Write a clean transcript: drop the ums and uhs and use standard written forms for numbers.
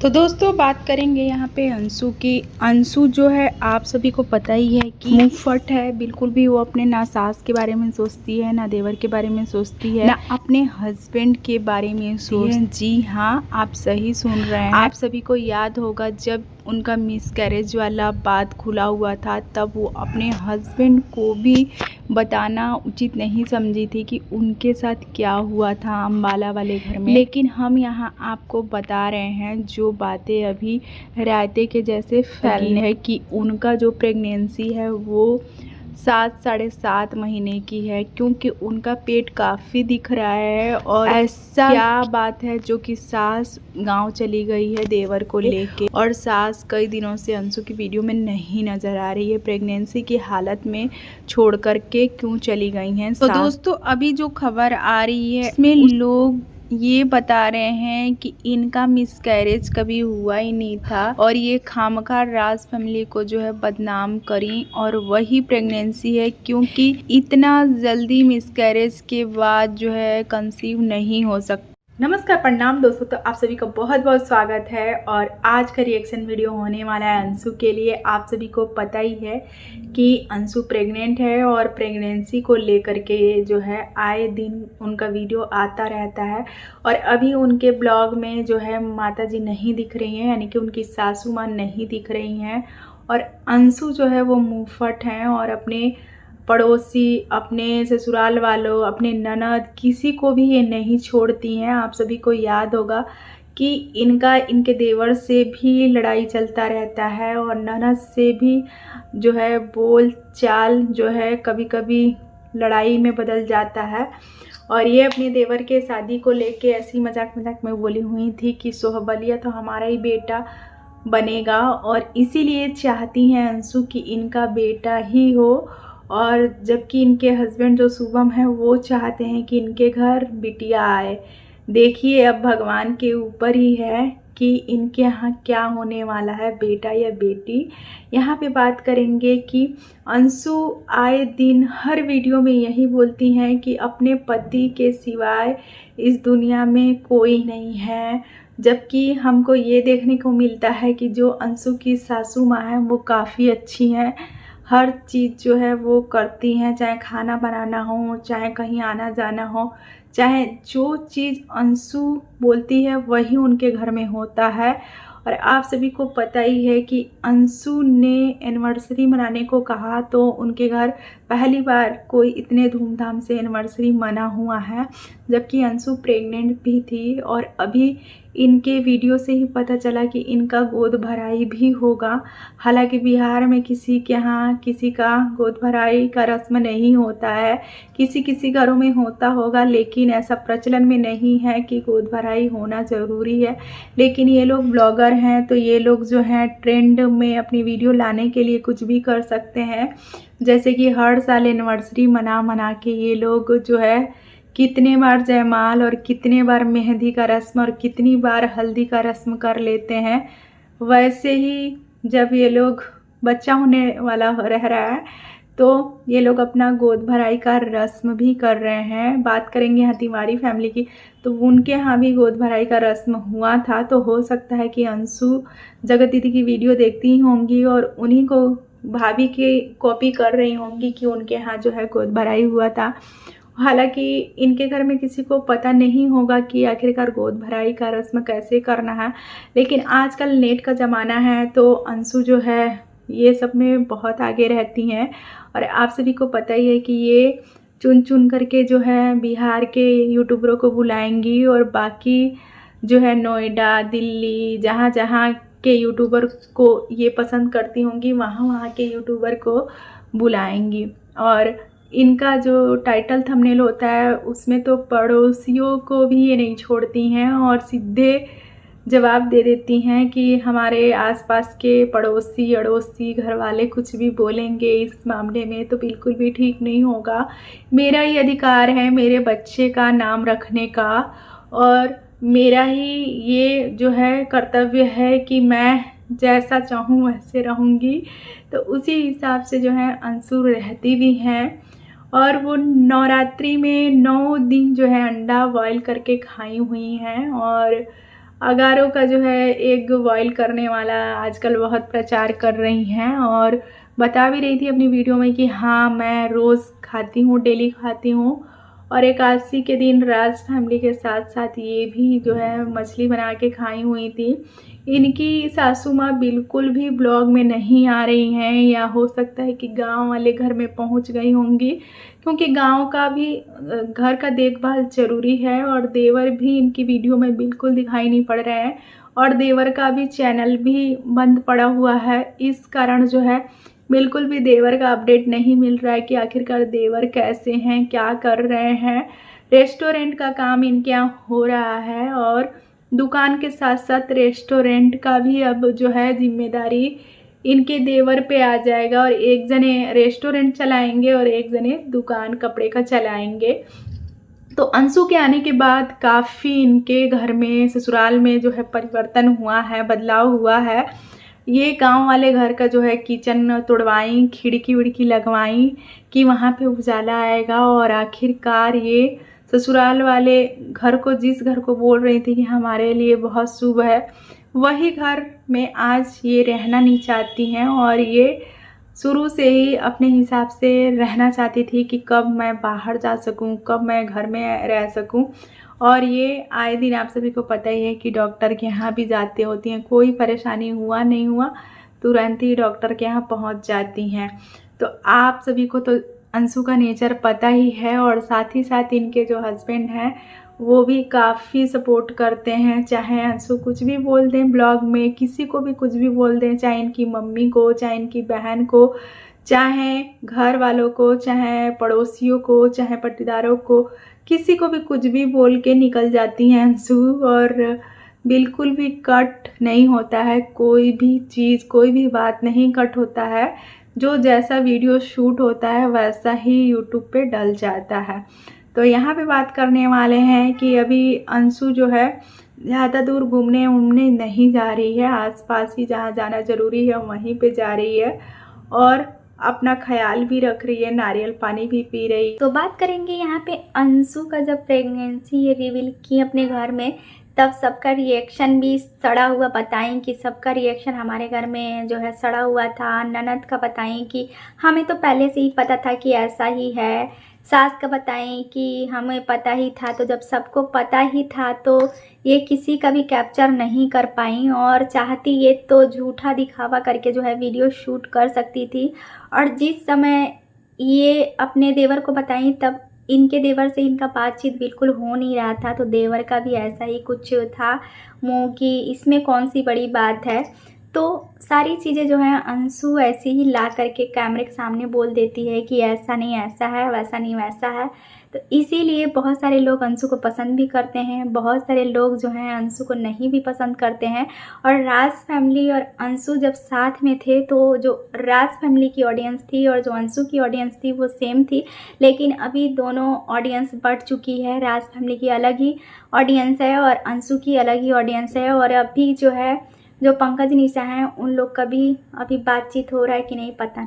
तो दोस्तों बात करेंगे यहाँ पे अंशु की। अंशु जो है आप सभी को पता ही है कि मुंहफट है, बिल्कुल भी वो अपने ना सास के बारे में सोचती है, ना देवर के बारे में सोचती है, ना अपने हस्बैंड के बारे में सोचती है। जी हाँ, आप सही सुन रहे हैं। आप सभी को याद होगा जब उनका मिसकैरेज वाला बात खुला हुआ था, तब वो अपने हस्बैंड को भी बताना उचित नहीं समझी थी कि उनके साथ क्या हुआ था अम्बाला वाले घर में। लेकिन हम यहाँ आपको बता रहे हैं जो बातें अभी रायते के जैसे फैल है कि उनका जो प्रेगनेंसी है वो 7-7.5 महीने की है, क्योंकि उनका पेट काफ़ी दिख रहा है। और ऐसा क्या बात है जो कि सास गांव चली गई है देवर को लेके, और सास कई दिनों से अंशु की वीडियो में नहीं नज़र आ रही है। प्रेगनेंसी की हालत में छोड़ करके क्यों चली गई हैं सास? तो दोस्तों अभी जो खबर आ रही है इसमें लोग ये बता रहे हैं कि इनका मिसकैरेज कभी हुआ ही नहीं था और ये खामखा राज फैमिली को जो है बदनाम करी, और वही प्रेगनेंसी है, क्योंकि इतना जल्दी मिसकैरेज के बाद जो है कंसीव नहीं हो सकता। नमस्कार, प्रणाम दोस्तों। तो आप सभी का बहुत बहुत स्वागत है और आज का रिएक्शन वीडियो होने वाला है अंशु के लिए। आप सभी को पता ही है कि अंशु प्रेग्नेंट है और प्रेगनेंसी को लेकर के जो है आए दिन उनका वीडियो आता रहता है। और अभी उनके ब्लॉग में जो है माता जी नहीं दिख रही हैं, यानी कि उनकी सासू माँ नहीं दिख रही हैं, और अंशु जो है वो मुंहफट हैं और अपने पड़ोसी, अपने ससुराल वालों, अपने ननद, किसी को भी ये नहीं छोड़ती हैं। आप सभी को याद होगा कि इनके देवर से भी लड़ाई चलता रहता है और ननद से भी जो है बोल चाल जो है कभी कभी लड़ाई में बदल जाता है। और ये अपने देवर के शादी को लेके ऐसी मजाक मजाक में बोली हुई थी कि सोहबलिया तो हमारा ही बेटा बनेगा, और इसीलिए चाहती हैं अंशु कि इनका बेटा ही हो। और जबकि इनके हस्बैंड जो शुभम है वो चाहते हैं कि इनके घर बिटिया आए। देखिए अब भगवान के ऊपर ही है कि इनके यहाँ क्या होने वाला है, बेटा या बेटी। यहाँ पे बात करेंगे कि अंशु आए दिन हर वीडियो में यही बोलती हैं कि अपने पति के सिवाय इस दुनिया में कोई नहीं है, जबकि हमको ये देखने को मिलता है कि जो अंशु की सासू माँ है वो काफ़ी अच्छी हैं। हर चीज़ जो है वो करती हैं, चाहे खाना बनाना हो, चाहे कहीं आना जाना हो, चाहे जो चीज़ अंशु बोलती है वही उनके घर में होता है। और आप सभी को पता ही है कि अंशु ने एनिवर्सरी मनाने को कहा तो उनके घर पहली बार कोई इतने धूमधाम से एनिवर्सरी मना हुआ है, जबकि अंशु प्रेग्नेंट भी थी। और अभी इनके वीडियो से ही पता चला कि इनका गोद भराई भी होगा। हालांकि बिहार में किसी के यहाँ किसी का गोद भराई का रस्म नहीं होता है, किसी किसी घरों में होता होगा, लेकिन ऐसा प्रचलन में नहीं है कि गोद भराई होना ज़रूरी है। लेकिन ये लोग ब्लॉगर हैं तो ये लोग जो हैं ट्रेंड में अपनी वीडियो लाने के लिए कुछ भी कर सकते हैं। जैसे कि हर साल एनिवर्सरी मना के ये लोग जो है कितने बार जयमाल और कितने बार मेहंदी का रस्म और कितनी बार हल्दी का रस्म कर लेते हैं। वैसे ही जब ये लोग बच्चा होने वाला रह रहा है तो ये लोग अपना गोद भराई का रस्म भी कर रहे हैं। बात करेंगे यहाँ तिवारी फैमिली की, तो उनके यहाँ भी गोद भराई का रस्म हुआ था। तो हो सकता है कि अंशु जगत दीदी की वीडियो देखती ही होंगी और उन्हीं को भाभी की कॉपी कर रही होंगी कि उनके यहाँ जो है गोद भराई हुआ था। हालांकि इनके घर में किसी को पता नहीं होगा कि आखिरकार गोद भराई का रस्म कैसे करना है, लेकिन आजकल नेट का ज़माना है तो अंशु जो है ये सब में बहुत आगे रहती हैं। और आप सभी को पता ही है कि ये चुन चुन करके जो है बिहार के यूट्यूबरों को बुलाएंगी और बाकी जो है नोएडा, दिल्ली, जहाँ जहाँ के यूट्यूबर को ये पसंद करती होंगी वहाँ वहाँ के यूट्यूबर को बुलाएंगी। और इनका जो टाइटल थंबनेल होता है उसमें तो पड़ोसियों को भी ये नहीं छोड़ती हैं और सीधे जवाब दे देती हैं कि हमारे आसपास के पड़ोसी अड़ोसी घर वाले कुछ भी बोलेंगे इस मामले में तो बिल्कुल भी ठीक नहीं होगा। मेरा ही अधिकार है मेरे बच्चे का नाम रखने का, और मेरा ही ये जो है कर्तव्य है कि मैं जैसा चाहूँ वैसे रहूँगी। तो उसी हिसाब से जो है अंशु रहती भी हैं। और वो नवरात्रि में 9 दिन जो है अंडा बॉयल करके खाई हुई हैं। और अगारों का जो है एग बॉईल करने वाला आजकल बहुत प्रचार कर रही हैं और बता भी रही थी अपनी वीडियो में कि हाँ मैं रोज़ खाती हूँ, डेली खाती हूँ। और एकादशी के दिन राज फैमिली के साथ साथ ये भी जो है मछली बना के खाई हुई थी। इनकी सासू माँ बिल्कुल भी ब्लॉग में नहीं आ रही हैं, या हो सकता है कि गांव वाले घर में पहुंच गई होंगी, क्योंकि गांव का भी घर का देखभाल ज़रूरी है। और देवर भी इनकी वीडियो में बिल्कुल दिखाई नहीं पड़ रहे हैं और देवर का भी चैनल भी बंद पड़ा हुआ है। इस कारण जो है बिल्कुल भी देवर का अपडेट नहीं मिल रहा है कि आखिरकार देवर कैसे हैं, क्या कर रहे हैं। रेस्टोरेंट का काम इनके यहाँ हो रहा है और दुकान के साथ साथ रेस्टोरेंट का भी अब जो है जिम्मेदारी इनके देवर पे आ जाएगा, और एक जने रेस्टोरेंट चलाएंगे और एक जने दुकान कपड़े का चलाएंगे। तो अंशु के आने के बाद काफ़ी इनके घर में, ससुराल में जो है परिवर्तन हुआ है, बदलाव हुआ है। ये गांव वाले घर का जो है किचन तोड़वाई, खिड़की विड़की लगवाई कि वहाँ पे उजाला आएगा, और आखिरकार ये ससुराल वाले घर को, जिस घर को बोल रही थी कि हमारे लिए बहुत शुभ है, वही घर में आज ये रहना नहीं चाहती हैं। और ये शुरू से ही अपने हिसाब से रहना चाहती थी कि कब मैं बाहर जा सकूं, कब मैं घर में रह सकूं। और ये आए दिन आप सभी को पता ही है कि डॉक्टर के यहाँ भी जाते होती हैं, कोई परेशानी हुआ नहीं हुआ तुरंत ही डॉक्टर के यहाँ पहुँच जाती हैं। तो आप सभी को तो अंशु का नेचर पता ही है, और साथ ही साथ इनके जो हस्बैंड हैं वो भी काफ़ी सपोर्ट करते हैं। चाहे अंशु कुछ भी बोल दें ब्लॉग में, किसी को भी कुछ भी बोल दें, चाहे इनकी मम्मी को, चाहे इनकी बहन को, चाहे घर वालों को, चाहे पड़ोसियों को, चाहे पट्टीदारों को, किसी को भी कुछ भी बोल के निकल जाती हैं अंशु। और बिल्कुल भी कट नहीं होता है कोई भी चीज़, कोई भी बात नहीं कट होता है। जो जैसा वीडियो शूट होता है वैसा ही यूट्यूब पे डल जाता है। तो यहाँ पे बात करने वाले हैं कि अभी अंशु जो है ज़्यादा दूर घूमने उमने नहीं जा रही है, आसपास ही जहाँ जाना ज़रूरी है वहीं पे जा रही है, और अपना ख्याल भी रख रही है, नारियल पानी भी पी रही है। तो बात करेंगे यहाँ पे अंशु का, जब प्रेगनेंसी ये रिवील की अपने घर में, तब सबका रिएक्शन भी सड़ा हुआ बताएं कि सबका रिएक्शन हमारे घर में जो है सड़ा हुआ था। ननद का बताएं कि हमें तो पहले से ही पता था कि ऐसा ही है। सास का बताएं कि हमें पता ही था। तो जब सबको पता ही था तो ये किसी का भी कैप्चर नहीं कर पाई, और चाहती ये तो झूठा दिखावा करके जो है वीडियो शूट कर सकती थी। और जिस समय ये अपने देवर को बताई तब इनके देवर से इनका बातचीत बिल्कुल हो नहीं रहा था। तो देवर का भी ऐसा ही कुछ था मुँह कि इसमें कौन सी बड़ी बात है। तो सारी चीज़ें जो हैं अंशु ऐसे ही ला करके कैमरे के सामने बोल देती है कि ऐसा नहीं ऐसा है, वैसा नहीं वैसा है। तो इसीलिए बहुत सारे लोग अंशु को पसंद भी करते हैं, बहुत सारे लोग जो हैं अंशु को नहीं भी पसंद करते हैं। और राज फैमिली और अंशु जब साथ में थे तो जो राज फैमिली की ऑडियंस थी और जो अंशु की ऑडियंस थी वो सेम थी, लेकिन अभी दोनों ऑडियंस बढ़ चुकी है। राज फैमिली की अलग ही ऑडियंस है और अंशु की अलग ही ऑडियंस है। और अभी जो है जो पंकज निशा हैं उन लोग का भी अभी बातचीत हो रहा है कि नहीं पता नहीं।